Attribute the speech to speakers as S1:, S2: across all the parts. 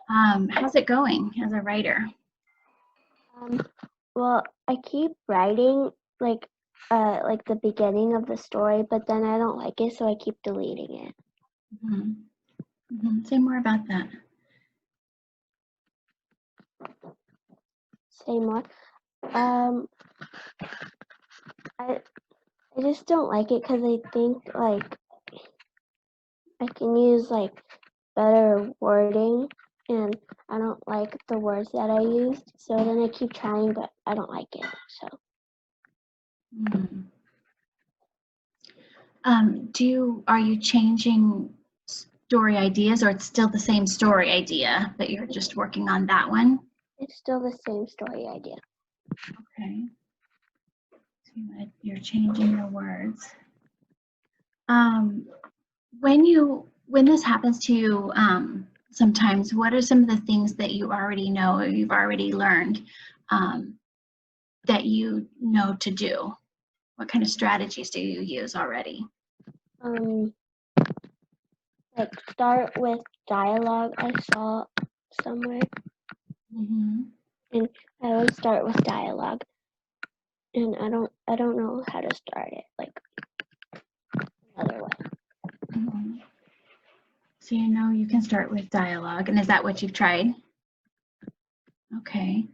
S1: How's it going as a writer?
S2: Um, well, I keep writing like the beginning of the story, but then I don't like it, so I keep deleting it.
S1: Say more about that.
S2: Say more. I just don't like it because I think like I can use like better wording, and I don't like the words that I used. So then I keep trying, but I don't like it. So.
S1: Are you changing story ideas, or it's still the same story idea, but you're just working on that one?
S2: It's still the same story idea.
S1: Okay. So you're changing the words. When this happens to you, sometimes, what are some of the things that you already know or you've already learned that you know to do? What kind of strategies do you use already?
S2: Like start with dialogue I saw somewhere. And I always start with dialogue. And I don't know how to start it like another way.
S1: So you know you can start with dialogue, and is that what you've tried? Okay.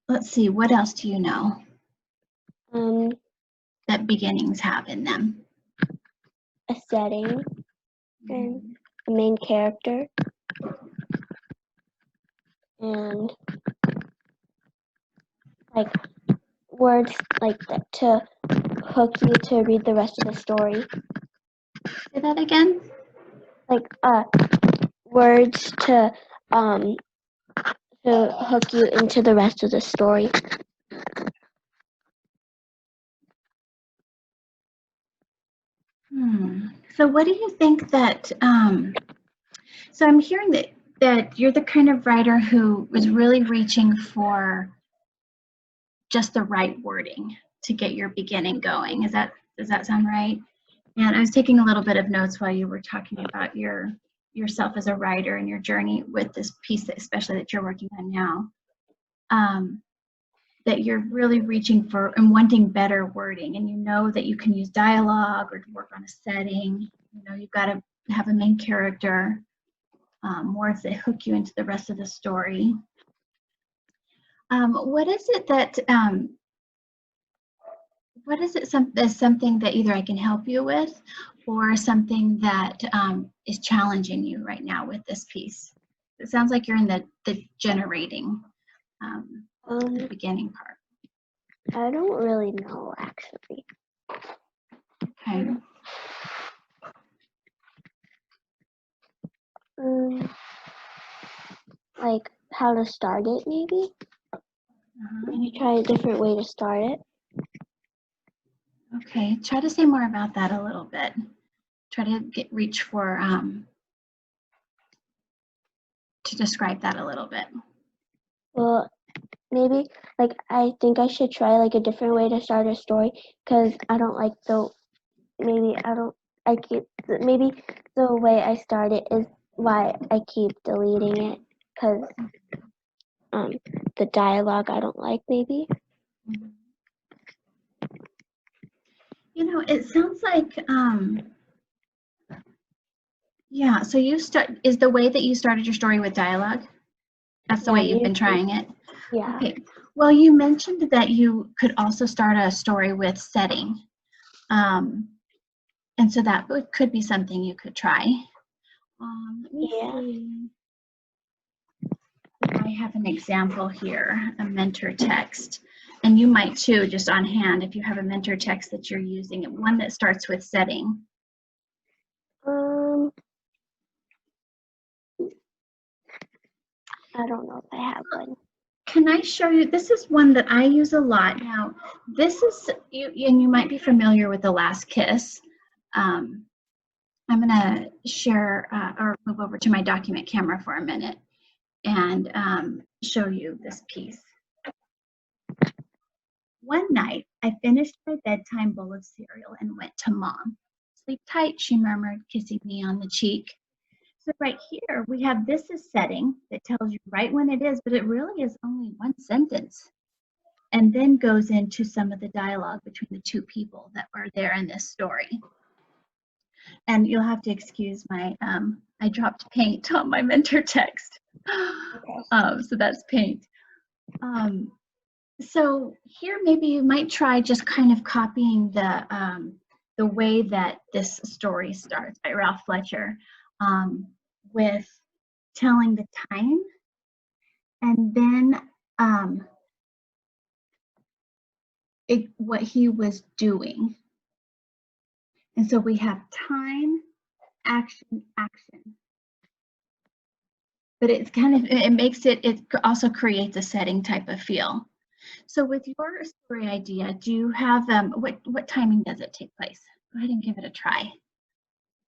S1: Let's see, what else do you know that beginnings have in them?
S2: A setting and a main character and like words like that to hook you to read the rest of the story.
S1: Say that again?
S2: Like words to hook you into the rest of the story.
S1: So what do you think that, so I'm hearing that you're the kind of writer who was really reaching for just the right wording to get your beginning going. Does that sound right? And I was taking a little bit of notes while you were talking about yourself as a writer and your journey with this piece, especially that you're working on now. That you're really reaching for and wanting better wording, and you know that you can use dialogue or work on a setting. You know, you've got to have a main character, words that hook you into the rest of the story. What is it that is something that either I can help you with, or something that is challenging you right now with this piece? It sounds like you're in the generating, the beginning part.
S2: I don't really know, actually.
S1: Okay.
S2: Like how to start it, maybe? Can you try a different way to start it?
S1: Okay, try to say more about that a little bit. Try to reach for, to describe that a little bit.
S2: Well, maybe like I think I should try like a different way to start a story, because I don't like maybe the way I start it is why I keep deleting it, because the dialogue I don't like, maybe.
S1: You know, it sounds like, yeah, so is the way that you started your story with dialogue? That's the way you've been trying it?
S2: Yeah.
S1: Okay, well, you mentioned that you could also start a story with setting. And so that could be something you could try. Let me see. I have an example here, a mentor text. And you might too, just on hand, if you have a mentor text that you're using, one that starts with setting.
S2: I don't know if I have one.
S1: Can I show you? This is one that I use a lot. Now, this is, and you might be familiar with The Last Kiss. I'm going to share or move over to my document camera for a minute and show you this piece. One night, I finished my bedtime bowl of cereal and went to Mom. Sleep tight, she murmured, kissing me on the cheek. So right here, we have this as setting that tells you right when it is, but it really is only one sentence. And then goes into some of the dialogue between the two people that are there in this story. And you'll have to excuse my, I dropped paint on my mentor text.
S2: Okay.
S1: So that's paint. So here, maybe you might try just kind of copying the way that this story starts by Ralph Fletcher, with telling the time and then what he was doing. And so we have time, action, action. But it's kind of, it makes it also creates a setting type of feel. So with your story idea, do you have, what timing does it take place? Go ahead and give it a try.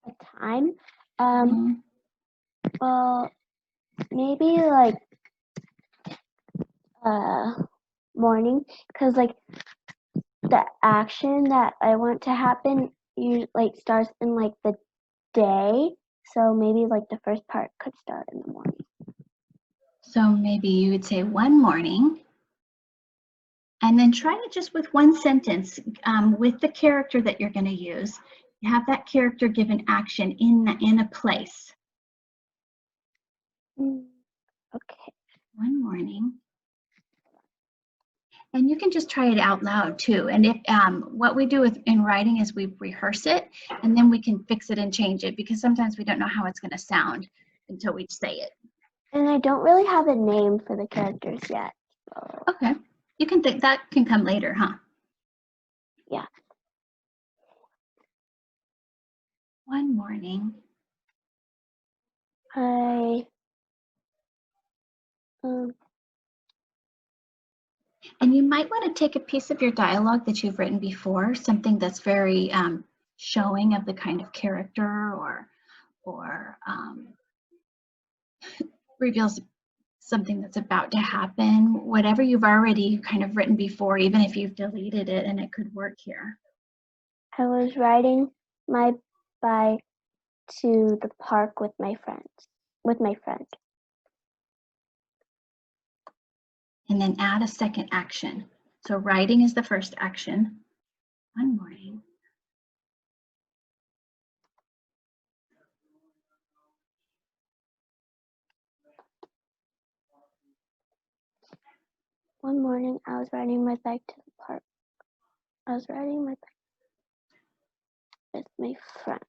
S2: A time?
S1: Mhm.
S2: Well, maybe like morning, because like the action that I want to happen like starts in like the day, so maybe like the first part could start in the morning.
S1: So maybe you would say one morning, and then try it just with one sentence, with the character that you're going to use. You have that character give an action in a place.
S2: Okay.
S1: One morning. And you can just try it out loud too. And if what we do in writing is we rehearse it, and then we can fix it and change it, because sometimes we don't know how it's going to sound until we say it.
S2: And I don't really have a name for the characters yet. So.
S1: Okay. You can think that can come later, huh?
S2: Yeah.
S1: One morning. And you might want to take a piece of your dialogue that you've written before, something that's very showing of the kind of character, or reveals something that's about to happen, whatever you've already kind of written before, even if you've deleted it, and it could work here.
S2: I was riding my bike to the park with my friend.
S1: And then add a second action. So writing is the first action. One morning.
S2: One morning, I was riding my bike to the park. I was riding my bike with my friend.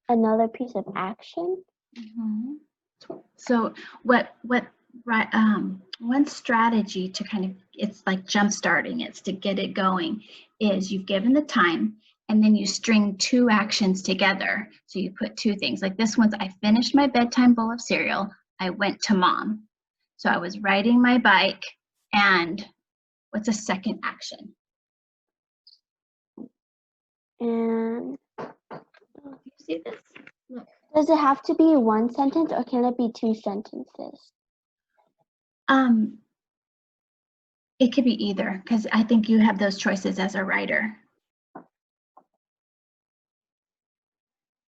S2: Another piece of action.
S1: Mm-hmm. So one strategy to kind of, it's like jump starting, it's to get it going, is you've given the time and then you string two actions together. So you put two things, like this one's, I finished my bedtime bowl of cereal, I went to mom. So I was riding my bike, and what's a second action?
S2: And
S1: Do you see this? Look.
S2: Does it have to be one sentence or can it be two sentences?
S1: It could be either, because I think you have those choices as a writer.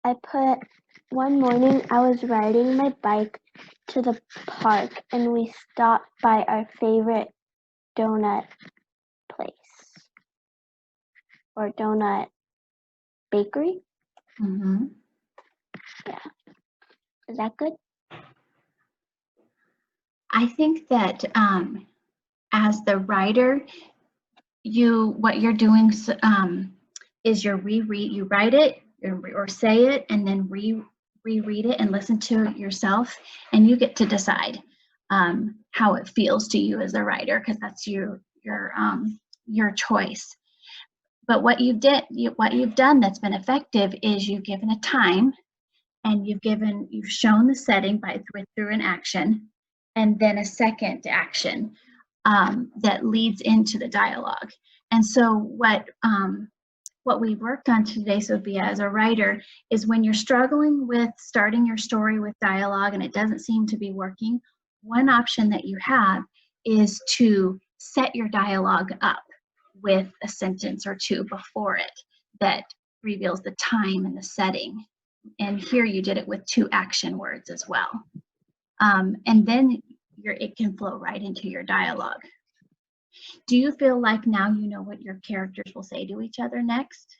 S2: I put, one morning I was riding my bike to the park and we stopped by our favorite donut place or donut bakery.
S1: Mm-hmm.
S2: Yeah. Is that good?
S1: I think that as the writer, what you're doing is you write it or say it, and then reread it and listen to it yourself, and you get to decide how it feels to you as a writer, because that's your choice. But what you've done that's been effective is you've given a time, and you've shown the setting through an action, and then a second action that leads into the dialogue. And so what we worked on today, Sophia, as a writer, is when you're struggling with starting your story with dialogue and it doesn't seem to be working, one option that you have is to set your dialogue up with a sentence or two before it. that reveals the time and the setting. And here you did it with 2 action words as well. And then it can flow right into your dialogue. Do you feel like now you know what your characters will say to each other next?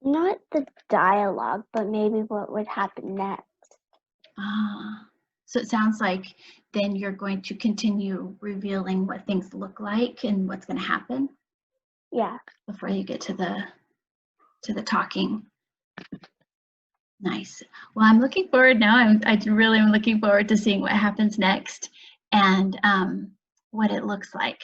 S2: Not the dialogue, but maybe what would happen next.
S1: So it sounds like then you're going to continue revealing what things look like and what's going to happen.
S2: Yeah.
S1: Before you get to the talking. Nice. Well, I'm looking forward now. I really am looking forward to seeing what happens next and what it looks like.